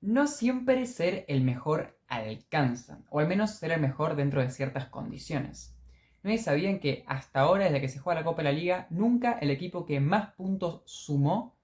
No siempre ser el mejor alcanza, o al menos ser el mejor dentro de ciertas condiciones. ¿No sabían que hasta ahora, desde que se juega la Copa de la Liga, nunca el equipo que más puntos sumó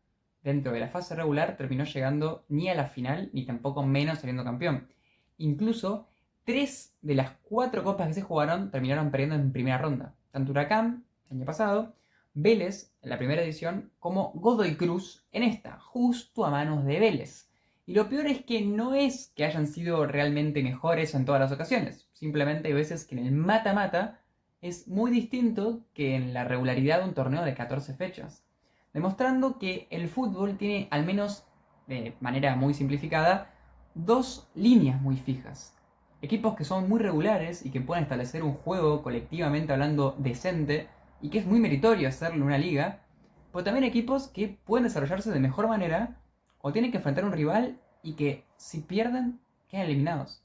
dentro de la fase regular terminó llegando ni a la final, ni tampoco menos saliendo campeón? Incluso, 3 de las 4 copas que se jugaron terminaron perdiendo en primera ronda. Tanto Huracán, el año pasado, Vélez, en la primera edición, como Godoy Cruz en esta, justo a manos de Vélez. Y lo peor es que no es que hayan sido realmente mejores en todas las ocasiones. Simplemente hay veces que en el mata-mata es muy distinto que en la regularidad de un torneo de 14 fechas. Demostrando que el fútbol tiene, al menos de manera muy simplificada, dos líneas muy fijas. Equipos que son muy regulares y que pueden establecer un juego colectivamente hablando decente y que es muy meritorio hacerlo en una liga. Pero también equipos que pueden desarrollarse de mejor manera o tienen que enfrentar a un rival y que si pierden quedan eliminados.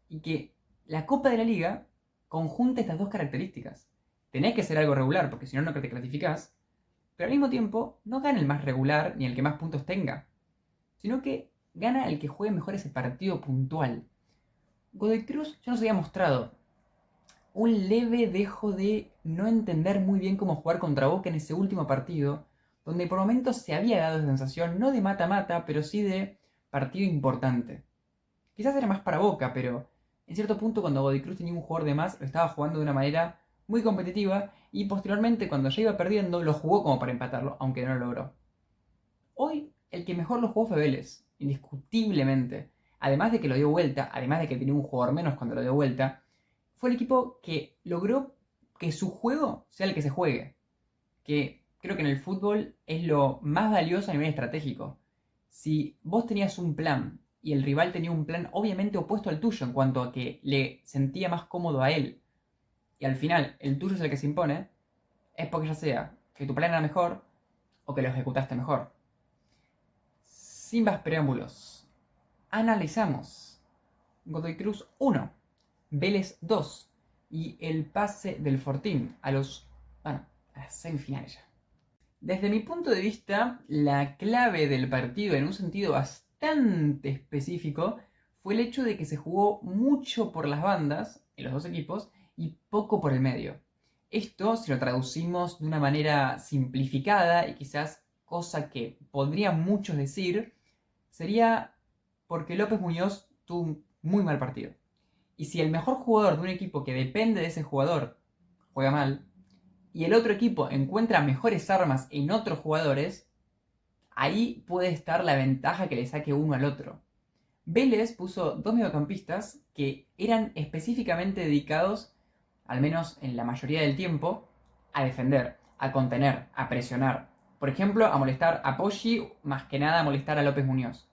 Y que la Copa de la Liga conjunta estas dos características. Tenés que ser algo regular porque si no, no te clasificás, pero al mismo tiempo no gana el más regular ni el que más puntos tenga, sino que gana el que juegue mejor ese partido puntual. Godoy Cruz ya nos había mostrado un leve dejo de no entender muy bien cómo jugar contra Boca en ese último partido, donde por momentos se había dado esa sensación no de mata-mata, pero sí de partido importante. Quizás era más para Boca, pero en cierto punto cuando Godoy Cruz tenía un jugador de más, lo estaba jugando de una manera muy competitiva y posteriormente cuando ya iba perdiendo, lo jugó como para empatarlo, aunque no lo logró. Hoy el que mejor lo jugó fue Vélez, indiscutiblemente. Además de que lo dio vuelta, además de que tenía un jugador menos cuando lo dio vuelta, fue el equipo que logró que su juego sea el que se juegue. Que creo que en el fútbol es lo más valioso a nivel estratégico. Si vos tenías un plan y el rival tenía un plan obviamente opuesto al tuyo en cuanto a que le sentía más cómodo a él, y al final el tuyo es el que se impone, es porque ya sea que tu plan era mejor o que lo ejecutaste mejor. Sin más preámbulos, analizamos Godoy Cruz 1, Vélez 2 y el pase del Fortín a las semifinales ya. Desde mi punto de vista, la clave del partido en un sentido bastante específico fue el hecho de que se jugó mucho por las bandas en los dos equipos y poco por el medio. Esto, si lo traducimos de una manera simplificada y quizás cosa que podrían muchos decir, sería porque López Muñoz tuvo un muy mal partido. Y si el mejor jugador de un equipo que depende de ese jugador juega mal, y el otro equipo encuentra mejores armas en otros jugadores, ahí puede estar la ventaja que le saque uno al otro. Vélez puso dos mediocampistas que eran específicamente dedicados, al menos en la mayoría del tiempo, a defender, a contener, a presionar. Por ejemplo, a molestar a Poggi, más que nada a molestar a López Muñoz.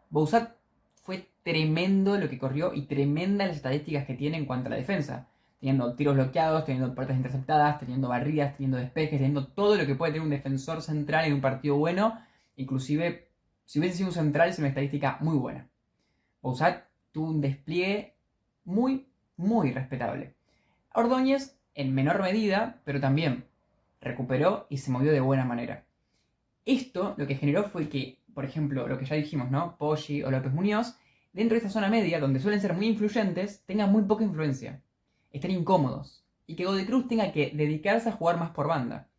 Bouzat fue tremendo lo que corrió y tremendas las estadísticas que tiene en cuanto a la defensa. Teniendo tiros bloqueados, teniendo puertas interceptadas, teniendo barridas, teniendo despejes, teniendo todo lo que puede tener un defensor central en un partido bueno. Inclusive, si hubiese sido un central, es una estadística muy buena. Bouzat tuvo un despliegue muy, muy respetable. Ordóñez, en menor medida, pero también recuperó y se movió de buena manera. Esto lo que generó fue que, por ejemplo, lo que ya dijimos, ¿no? Poggi o López Muñoz, dentro de esta zona media, donde suelen ser muy influyentes, tengan muy poca influencia. Estén incómodos. Y que Godoy Cruz tenga que dedicarse a jugar más por banda.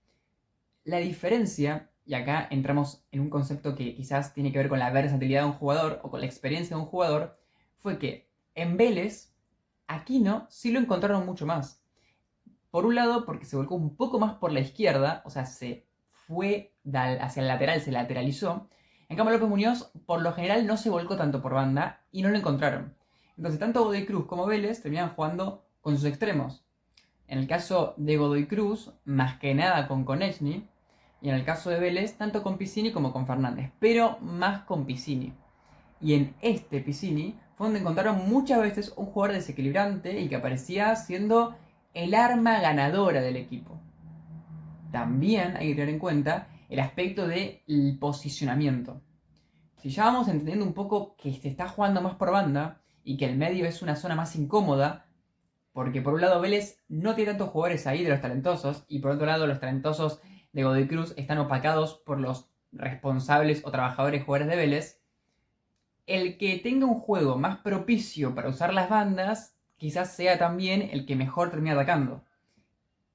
La diferencia, y acá entramos en un concepto que quizás tiene que ver con la versatilidad de un jugador o con la experiencia de un jugador, fue que en Vélez, Aquino sí lo encontraron mucho más. Por un lado, porque se volcó un poco más por la izquierda, o sea, se fue hacia el lateral, se lateralizó. En cambio, López Muñoz, por lo general, no se volcó tanto por banda y no lo encontraron. Entonces, tanto Godoy Cruz como Vélez terminan jugando con sus extremos. En el caso de Godoy Cruz, más que nada con Konechny. Y en el caso de Vélez, tanto con Piscini como con Fernández, pero más con Piscini. Y en este Piscini fue donde encontraron muchas veces un jugador desequilibrante y que aparecía siendo el arma ganadora del equipo. También hay que tener en cuenta el aspecto del posicionamiento. Si ya vamos entendiendo un poco que se está jugando más por banda y que el medio es una zona más incómoda, porque por un lado Vélez no tiene tantos jugadores ahí de los talentosos y por otro lado los talentosos de Godoy Cruz están opacados por los responsables o trabajadores jugadores de Vélez, el que tenga un juego más propicio para usar las bandas, quizás sea también el que mejor termina atacando.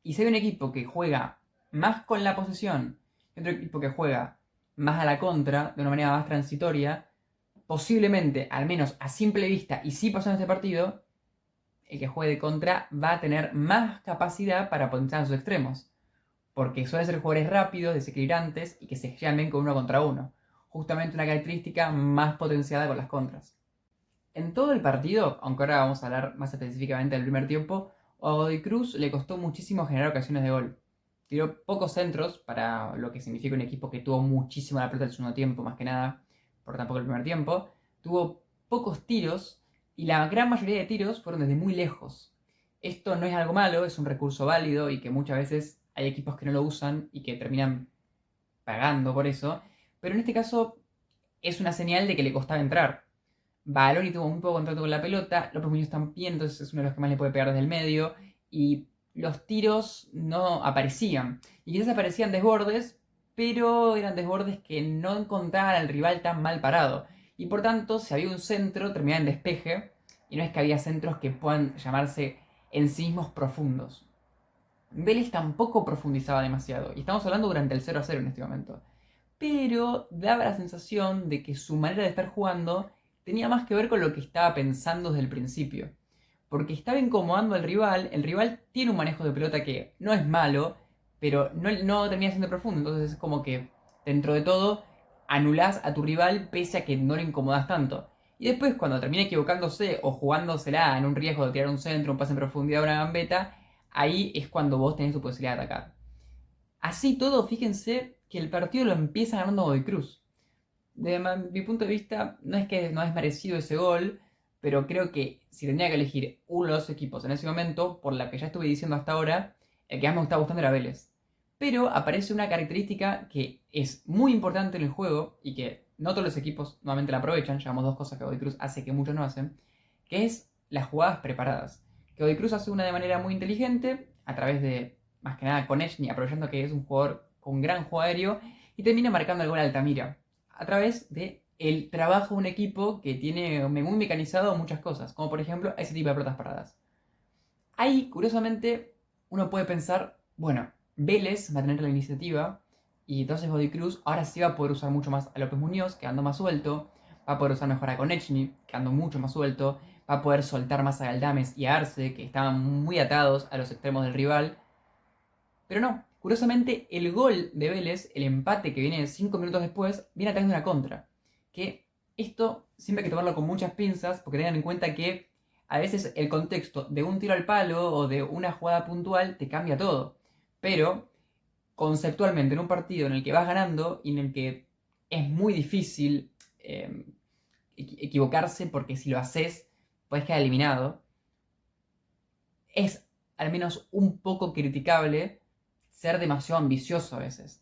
Y si hay un equipo que juega más con la posesión y otro equipo que juega más a la contra, de una manera más transitoria, posiblemente, al menos a simple vista, y si pasó en este partido, el que juegue de contra va a tener más capacidad para potenciar en sus extremos. Porque suelen ser jugadores rápidos, desequilibrantes y que se llamen con uno contra uno. Justamente una característica más potenciada con las contras. En todo el partido, aunque ahora vamos a hablar más específicamente del primer tiempo, a Godoy Cruz le costó muchísimo generar ocasiones de gol. Tiró pocos centros para lo que significa un equipo que tuvo muchísimo la pelota el segundo tiempo, más que nada, por tampoco el primer tiempo. Tuvo pocos tiros y la gran mayoría de tiros fueron desde muy lejos. Esto no es algo malo, es un recurso válido y que muchas veces hay equipos que no lo usan y que terminan pagando por eso. Pero en este caso es una señal de que le costaba entrar. Baloni tuvo muy poco contacto con la pelota, López Muñoz también, entonces es uno de los que más le puede pegar desde el medio. Y los tiros no aparecían. Y quizás aparecían desbordes, pero eran desbordes que no encontraban al rival tan mal parado. Y por tanto, si había un centro, terminaba en despeje. Y no es que había centros que puedan llamarse en sí mismos profundos. Vélez tampoco profundizaba demasiado. Y estamos hablando durante el 0-0 en este momento. Pero daba la sensación de que su manera de estar jugando tenía más que ver con lo que estaba pensando desde el principio. Porque estaba incomodando al rival, el rival tiene un manejo de pelota que no es malo, pero no termina siendo profundo, entonces es como que dentro de todo anulás a tu rival pese a que no lo incomodas tanto. Y después cuando termina equivocándose o jugándosela en un riesgo de tirar un centro, un pase en profundidad o una gambeta, ahí es cuando vos tenés tu posibilidad de atacar. Así todo, fíjense que el partido lo empieza ganando Godoy Cruz. De mi punto de vista, no es que no es merecido ese gol, pero creo que si tenía que elegir uno de los equipos en ese momento, por la que ya estuve diciendo hasta ahora, el que más me estaba gustando era Vélez. Pero aparece una característica que es muy importante en el juego y que no todos los equipos nuevamente la aprovechan, llevamos dos cosas que Godoy Cruz hace que muchos no hacen, que es las jugadas preparadas. Que Godoy Cruz hace una de manera muy inteligente, a través de, más que nada, Konechny, aprovechando que es un jugador con gran juego aéreo, y termina marcando el gol a Altamira a través de el trabajo de un equipo que tiene muy mecanizado muchas cosas, como por ejemplo ese tipo de pelotas paradas. Ahí, curiosamente, uno puede pensar, bueno, Vélez va a tener la iniciativa y entonces Godoy Cruz ahora sí va a poder usar mucho más a López Muñoz, quedando más suelto, va a poder usar mejor a Konechny, quedando mucho más suelto, va a poder soltar más a Galdames y a Arce, que estaban muy atados a los extremos del rival. Pero no, curiosamente el gol de Vélez, el empate que viene 5 minutos después, viene a través de una contra. Que esto siempre hay que tomarlo con muchas pinzas, porque tengan en cuenta que a veces el contexto de un tiro al palo o de una jugada puntual te cambia todo. Pero conceptualmente en un partido en el que vas ganando y en el que es muy difícil equivocarse porque si lo haces puedes quedar eliminado, es al menos un poco criticable ser demasiado ambicioso a veces.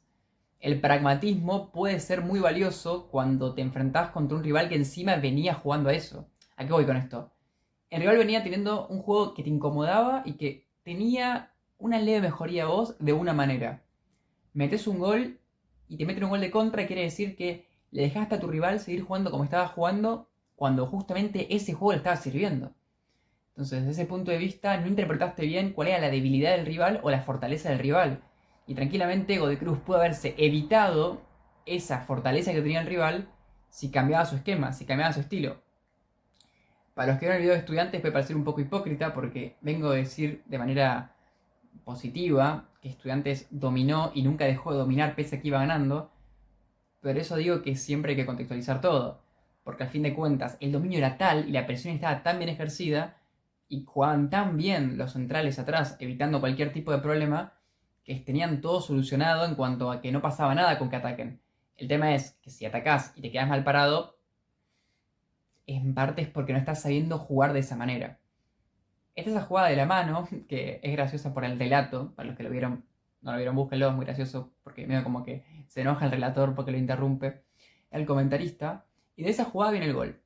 El pragmatismo puede ser muy valioso cuando te enfrentás contra un rival que encima venía jugando a eso. ¿A qué voy con esto? El rival venía teniendo un juego que te incomodaba y que tenía una leve mejoría a vos de una manera. Metes un gol y te meten un gol de contra, quiere decir que le dejaste a tu rival seguir jugando como estaba jugando cuando justamente ese juego le estaba sirviendo. Entonces, desde ese punto de vista, no interpretaste bien cuál era la debilidad del rival o la fortaleza del rival. Y tranquilamente Godoy Cruz pudo haberse evitado esa fortaleza que tenía el rival si cambiaba su esquema, si cambiaba su estilo. Para los que vieron el video de Estudiantes puede parecer un poco hipócrita porque vengo a decir de manera positiva que Estudiantes dominó y nunca dejó de dominar pese a que iba ganando. Pero eso digo que siempre hay que contextualizar todo. Porque al fin de cuentas el dominio era tal y la presión estaba tan bien ejercida y jugaban tan bien los centrales atrás, evitando cualquier tipo de problema, que tenían todo solucionado en cuanto a que no pasaba nada con que ataquen. El tema es que si atacás y te quedas mal parado, en parte es porque no estás sabiendo jugar de esa manera. Esta es esa jugada de la mano, que es graciosa por el relato, para los que lo vieron, no lo vieron, búsquenlo, es muy gracioso, porque medio como que se enoja el relator porque lo interrumpe el comentarista, y de esa jugada viene el gol.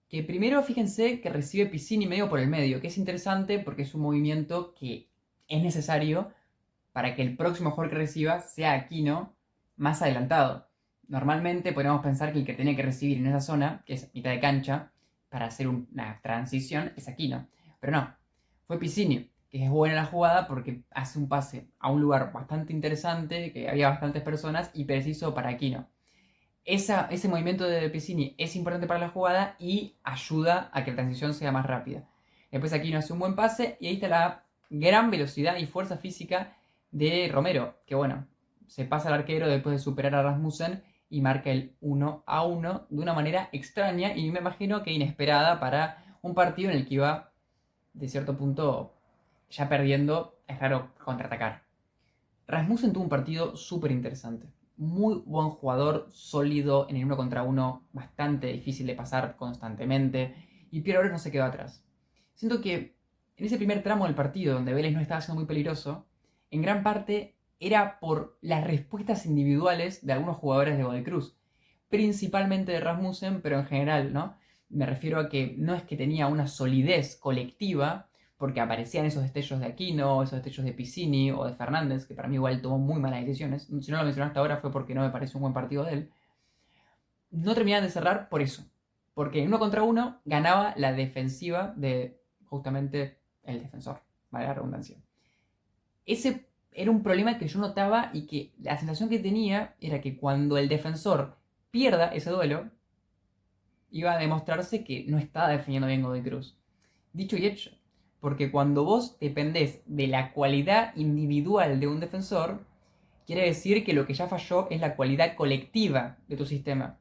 Que primero fíjense que recibe Piscini medio por el medio, que es interesante porque es un movimiento que es necesario para que el próximo jugador que reciba sea Aquino más adelantado. Normalmente podríamos pensar que el que tiene que recibir en esa zona, que es mitad de cancha, para hacer una transición, es Aquino. Pero no, fue Piscini, que es buena la jugada porque hace un pase a un lugar bastante interesante, que había bastantes personas y preciso para Aquino. Ese movimiento de Piscini es importante para la jugada y ayuda a que la transición sea más rápida. Después Aquino hace un buen pase y ahí está la gran velocidad y fuerza física de Romero, que bueno, se pasa al arquero después de superar a Rasmussen y marca el 1-1 de una manera extraña y me imagino que inesperada para un partido en el que iba de cierto punto ya perdiendo, es raro contraatacar. Rasmussen tuvo un partido súper interesante. Muy buen jugador, sólido en el 1 contra 1, bastante difícil de pasar constantemente. Y Pierre Abreu no se quedó atrás. Siento que en ese primer tramo del partido, donde Vélez no estaba siendo muy peligroso, en gran parte era por las respuestas individuales de algunos jugadores de Godoy Cruz. Principalmente de Rasmussen, pero en general, ¿no? Me refiero a que no es que tenía una solidez colectiva, porque aparecían esos destellos de Aquino, esos destellos de Piscini o de Fernández, que para mí igual tomó muy malas decisiones. Si no lo mencionaste ahora fue porque no me parece un buen partido de él. No terminaban de cerrar por eso. Porque en 1 contra 1 ganaba la defensiva de justamente el defensor, vale la redundancia. Ese era un problema que yo notaba y que la sensación que tenía era que cuando el defensor pierda ese duelo, iba a demostrarse que no estaba defendiendo bien Godoy Cruz. Dicho y hecho, porque cuando vos dependés de la cualidad individual de un defensor, quiere decir que lo que ya falló es la cualidad colectiva de tu sistema.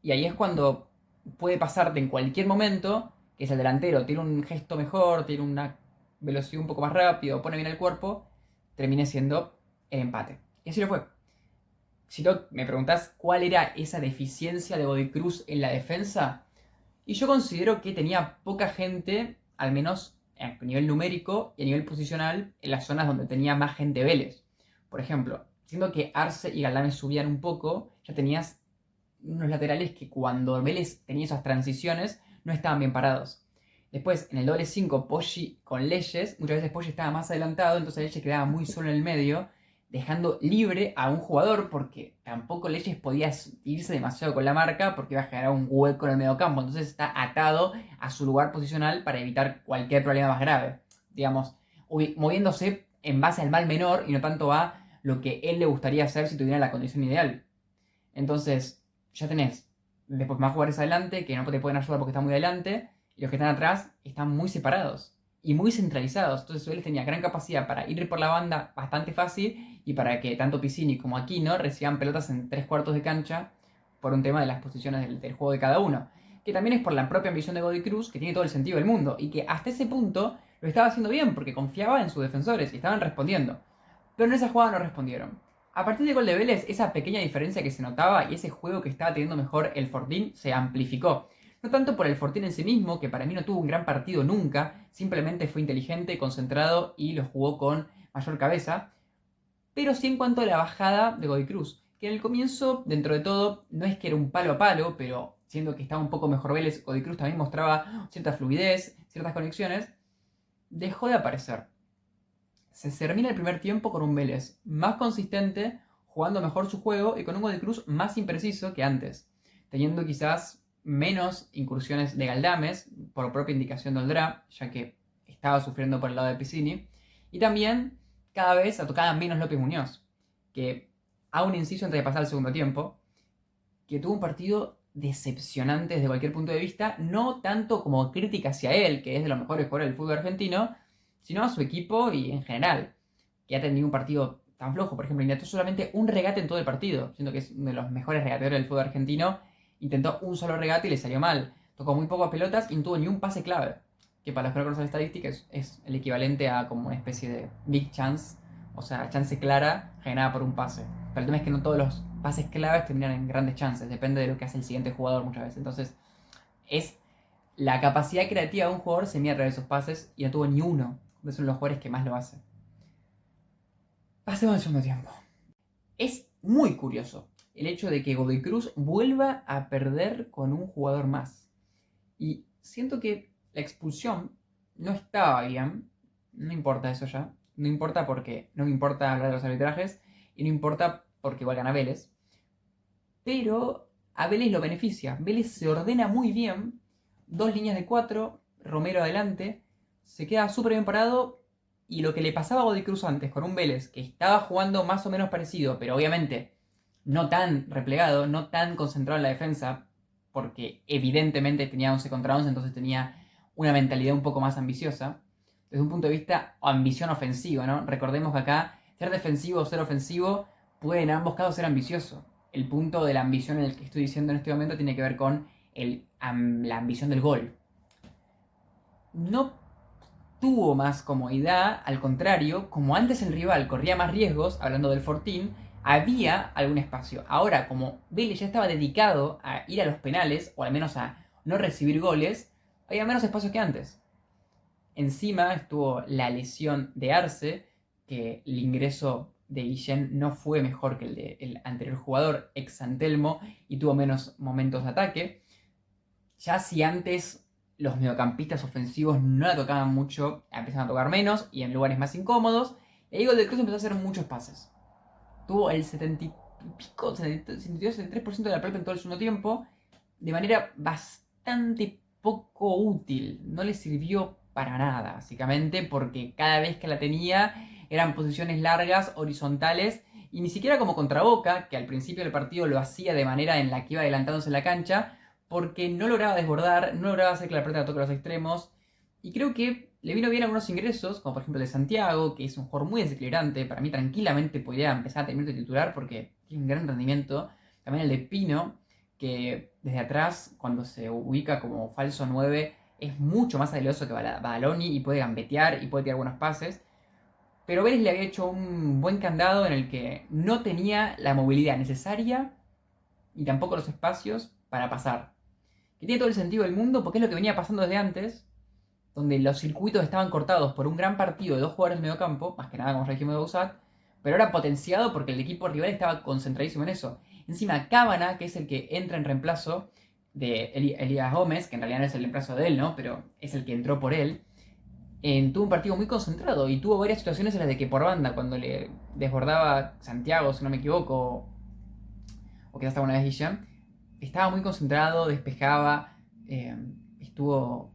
Y ahí es cuando puede pasarte en cualquier momento que es el delantero tiene un gesto mejor, tiene una velocidad un poco más rápido, pone bien el cuerpo, termine siendo el empate. Y así lo fue. Si me preguntás cuál era esa deficiencia de Godoy Cruz en la defensa, y yo considero que tenía poca gente, al menos a nivel numérico y a nivel posicional, en las zonas donde tenía más gente Vélez. Por ejemplo, siendo que Arce y Galdames subían un poco, ya tenías unos laterales que cuando Vélez tenía esas transiciones no estaban bien parados. Después, en el doble 5, Poggi con Leyes, muchas veces Poggi estaba más adelantado, entonces Leyes quedaba muy solo en el medio, dejando libre a un jugador porque tampoco Leyes podía irse demasiado con la marca porque iba a generar un hueco en el medio campo. Entonces está atado a su lugar posicional para evitar cualquier problema más grave. Digamos, moviéndose en base al mal menor y no tanto a lo que él le gustaría hacer si tuviera la condición ideal. Entonces, ya tenés después más jugadores adelante que no te pueden ayudar porque están muy adelante y los que están atrás están muy separados y muy centralizados. Entonces Vélez tenía gran capacidad para ir por la banda bastante fácil y para que tanto Piscini como Aquino reciban pelotas en 3 cuartos de cancha por un tema de las posiciones del juego de cada uno. Que también es por la propia ambición de Godoy Cruz, que tiene todo el sentido del mundo y que hasta ese punto lo estaba haciendo bien porque confiaba en sus defensores y estaban respondiendo. Pero en esa jugada no respondieron. A partir del gol de Vélez, esa pequeña diferencia que se notaba y ese juego que estaba teniendo mejor el Fortín se amplificó. No tanto por el Fortín en sí mismo, que para mí no tuvo un gran partido nunca, simplemente fue inteligente, concentrado y lo jugó con mayor cabeza, pero sí en cuanto a la bajada de Godoy Cruz, que en el comienzo, dentro de todo, no es que era un palo a palo, pero siendo que estaba un poco mejor Vélez, Godoy Cruz también mostraba cierta fluidez, ciertas conexiones, dejó de aparecer. Se termina el primer tiempo con un Vélez más consistente, jugando mejor su juego y con un Godoy Cruz más impreciso que antes, teniendo quizás menos incursiones de Galdames, por propia indicación de Oldrá, ya que estaba sufriendo por el lado de Piscini, y también cada vez tocaba menos López Muñoz, que hago un inciso antes de pasar al segundo tiempo, que tuvo un partido decepcionante desde cualquier punto de vista, no tanto como crítica hacia él, que es de los mejores jugadores del fútbol argentino, sino a su equipo y en general, que ha tenido un partido tan flojo. Por ejemplo, intentó solamente un regate en todo el partido, siendo que es uno de los mejores regateadores del fútbol argentino. Intentó un solo regate y le salió mal. Tocó muy pocas pelotas y no tuvo ni un pase clave, que para los que no conocen estadísticas es el equivalente a como una especie de big chance, o sea, chance clara generada por un pase. Pero el tema es que no todos los pases claves terminan en grandes chances, depende de lo que hace el siguiente jugador muchas veces. Entonces, es la capacidad creativa de un jugador se mide a través de esos pases y no tuvo ni uno. Es uno de los jugadores que más lo hace. Pasemos al segundo tiempo. Es muy curioso el hecho de que Godoy Cruz vuelva a perder con un jugador más. Y siento que la expulsión no estaba bien. No importa eso ya. No importa porque no me importa hablar de los arbitrajes. Y no importa porque igual gana Vélez. pero a Vélez lo beneficia. Vélez se ordena muy bien, 2 líneas de 4, Romero adelante, se queda súper bien parado. Y lo que le pasaba a Godoy Cruz antes con un Vélez que estaba jugando más o menos parecido, pero obviamente no tan replegado, no tan concentrado en la defensa, porque evidentemente tenía 11 contra 11, entonces tenía una mentalidad un poco más ambiciosa. Desde un punto de vista ambición ofensiva, ¿no? Recordemos que acá ser defensivo o ser ofensivo puede en ambos casos ser ambicioso. El punto de la ambición en el que estoy diciendo en este momento tiene que ver con la ambición del gol. No tuvo más comodidad, al contrario, como antes el rival corría más riesgos, hablando del Fortín, había algún espacio. Ahora, como Vélez ya estaba dedicado a ir a los penales, o al menos a no recibir goles, había menos espacio que antes. Encima estuvo la lesión de Arce, que el ingreso de Guillén no fue mejor que el del anterior jugador, ex Santelmo, y tuvo menos momentos de ataque. Ya si antes los mediocampistas ofensivos no la tocaban mucho, empezaron a tocar menos y en lugares más incómodos, y ahí Godoy Cruz empezó a hacer muchos pases. Tuvo el 70 y pico, 72-73% de la pelota en todo el segundo tiempo, de manera bastante poco útil. No le sirvió para nada, básicamente, porque cada vez que la tenía eran posiciones largas, horizontales, y ni siquiera como contra Boca, que al principio del partido lo hacía de manera en la que iba adelantándose en la cancha, porque no lograba desbordar, no lograba hacer que la pelota toque los extremos, y creo que le vino bien algunos ingresos, como por ejemplo el de Santiago, que es un jugador muy desequilibrante, para mí tranquilamente podría empezar a tener de titular porque tiene un gran rendimiento. También el de Pino, que desde atrás, cuando se ubica como falso 9, es mucho más habilidoso que Badaloni y puede gambetear y puede tirar buenos pases. Pero Vélez le había hecho un buen candado en el que no tenía la movilidad necesaria y tampoco los espacios para pasar. Que tiene todo el sentido del mundo porque es lo que venía pasando desde antes, donde los circuitos estaban cortados por un gran partido de 2 jugadores de medio campo, más que nada como ya dijimos de Bausat, pero era potenciado porque el equipo rival estaba concentradísimo en eso. Encima Cábana, que es el que entra en reemplazo de Elías Gómez, que en realidad no es el reemplazo de él, ¿no? Pero es el que entró por él, tuvo un partido muy concentrado y tuvo varias situaciones en las de que por banda, cuando le desbordaba Santiago, si no me equivoco, o quizás hasta una vez Guillén, estaba muy concentrado, despejaba, estuvo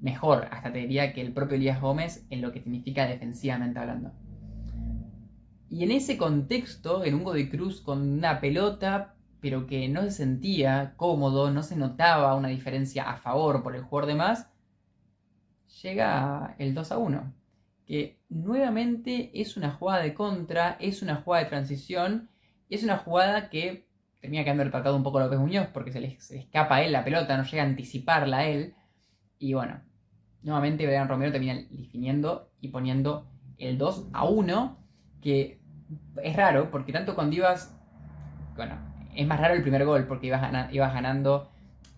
mejor, hasta te diría que el propio Elías Gómez en lo que significa defensivamente hablando. Y en ese contexto, en un Godoy Cruz con una pelota, pero que no se sentía cómodo, no se notaba una diferencia a favor por el jugador de más, llega el 2-1, que nuevamente es una jugada de contra, es una jugada de transición, es una jugada que termina quedando retratado un poco a López Muñoz porque se le escapa a él la pelota, no llega a anticiparla a él, y bueno, nuevamente Brian Romero termina definiendo y poniendo el 2-1, que es raro porque tanto cuando ibas, bueno, es más raro el primer gol porque ibas ganando,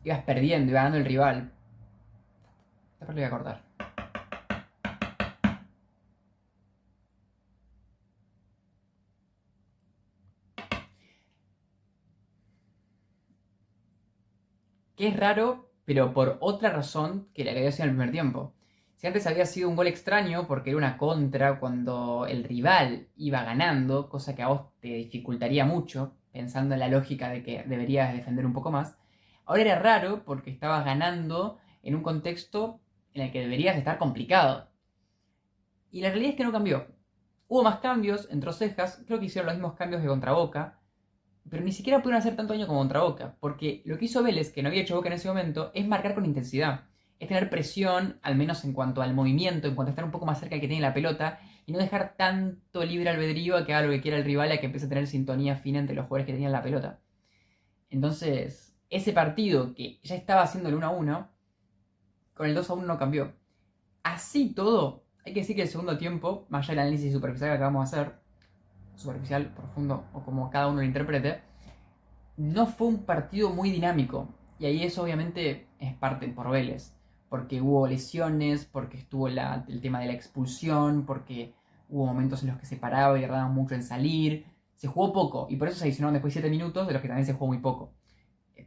ibas perdiendo, ibas ganando el rival. Después lo voy a cortar. Que es raro, pero por otra razón que la que había sido en el primer tiempo. Si antes había sido un gol extraño porque era una contra cuando el rival iba ganando, cosa que a vos te dificultaría mucho, pensando en la lógica de que deberías defender un poco más, ahora era raro porque estabas ganando en un contexto en el que deberías estar complicado. Y la realidad es que no cambió. Hubo más cambios, entró Cejas, creo que hicieron los mismos cambios que contra Boca, pero ni siquiera pudieron hacer tanto daño como contra Boca, porque lo que hizo Vélez, que no había hecho Boca en ese momento, es marcar con intensidad. Es tener presión, al menos en cuanto al movimiento, en cuanto a estar un poco más cerca del que tiene la pelota, y no dejar tanto libre albedrío a que haga lo que quiera el rival, a que empiece a tener sintonía fina entre los jugadores que tenían la pelota. Entonces, ese partido que ya estaba haciendo el 1-1, con el 2-1 no cambió. Así todo, hay que decir que el segundo tiempo, más allá del análisis superficial que acabamos de hacer, superficial, profundo, o como cada uno lo interprete, no fue un partido muy dinámico. Y ahí eso obviamente es parte por Vélez. Porque hubo lesiones, porque estuvo el tema de la expulsión, porque hubo momentos en los que se paraba y tardaba mucho en salir. Se jugó poco y por eso se adicionaron después 7 minutos, de los que también se jugó muy poco.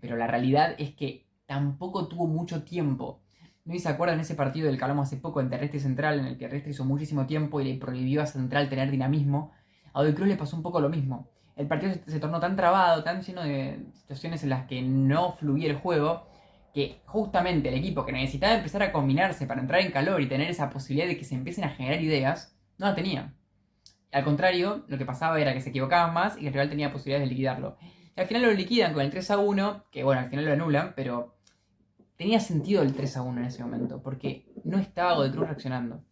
Pero la realidad es que tampoco tuvo mucho tiempo. ¿No se acuerdan de ese partido del que hablamos hace poco entre Terrestre y Central, en el que Terrestre hizo muchísimo tiempo y le prohibió a Central tener dinamismo? A Godoy Cruz le pasó un poco lo mismo. el partido se tornó tan trabado, tan lleno de situaciones en las que no fluía el juego, que justamente el equipo que necesitaba empezar a combinarse para entrar en calor y tener esa posibilidad de que se empiecen a generar ideas, no la tenía. Al contrario, lo que pasaba era que se equivocaban más y el rival tenía posibilidades de liquidarlo. Y al final lo liquidan con el 3-1, que bueno, al final lo anulan, pero tenía sentido el 3-1 en ese momento, porque no estaba Godoy Cruz reaccionando.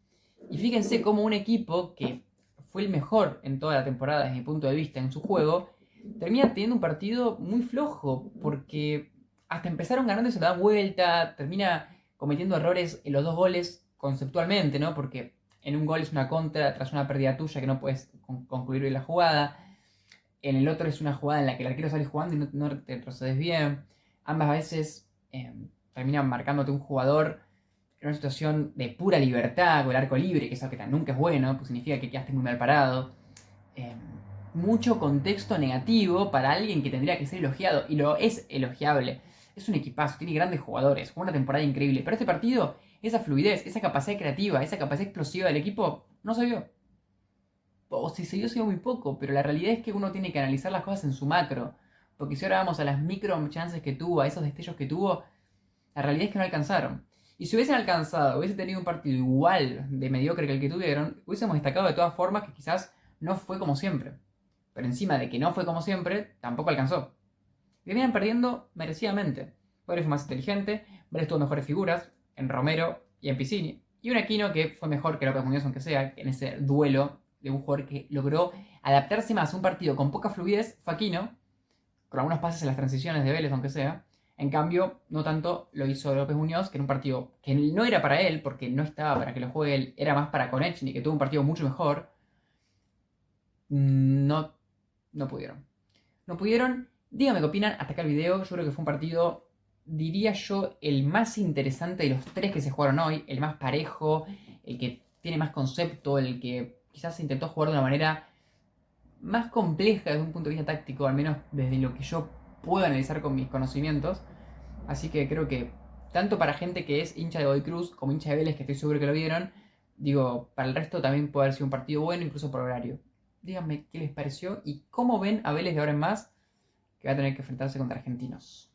Y fíjense cómo un equipo que fue el mejor en toda la temporada desde mi punto de vista en su juego, termina teniendo un partido muy flojo, porque hasta empezaron ganando y se da vuelta, termina cometiendo errores en los dos goles conceptualmente, ¿no? Porque en un gol es una contra tras una pérdida tuya que no puedes concluir bien la jugada. En el otro es una jugada en la que el arquero sale jugando y no te procedes bien. Ambas veces terminan marcándote un jugador en una situación de pura libertad, con el arco libre, que eso que nunca es bueno, pues significa que quedaste muy mal parado. Eh, Mucho contexto negativo para alguien que tendría que ser elogiado, y lo es elogiable. Es un equipazo, tiene grandes jugadores, jugó una temporada increíble, pero este partido, esa fluidez, esa capacidad creativa, esa capacidad explosiva del equipo, no se vio. O si se vio muy poco, pero la realidad es que uno tiene que analizar las cosas en su macro. Porque si ahora vamos a las micro chances que tuvo, a esos destellos que tuvo, la realidad es que no alcanzaron. Y si hubiesen alcanzado, hubiese tenido un partido igual de mediocre que el que tuvieron, hubiésemos destacado de todas formas que quizás no fue como siempre. Pero encima de que no fue como siempre, tampoco alcanzó. Y venían perdiendo merecidamente. Vélez fue más inteligente, Vélez tuvo mejores figuras, en Romero y en Piscini. Y un Aquino que fue mejor que López Muñoz, aunque sea, en ese duelo de un jugador que logró adaptarse más a un partido con poca fluidez, fue Aquino, con algunos pases en las transiciones de Vélez, aunque sea. En cambio, no tanto lo hizo López Muñoz, que en un partido que no era para él, porque no estaba para que lo juegue él, era más para Konechny, que tuvo un partido mucho mejor. No, no pudieron. No pudieron. Díganme qué opinan. Hasta acá el video. Yo creo que fue un partido, diría yo, el más interesante de los tres que se jugaron hoy. El más parejo, el que tiene más concepto, el que quizás se intentó jugar de una manera más compleja desde un punto de vista táctico, al menos desde lo que yo puedo analizar con mis conocimientos. Así que creo que tanto para gente que es hincha de Godoy Cruz como hincha de Vélez, que estoy seguro que lo vieron, digo, para el resto también puede haber sido un partido bueno, incluso por horario. Díganme qué les pareció y cómo ven a Vélez de ahora en más, que va a tener que enfrentarse contra Argentinos.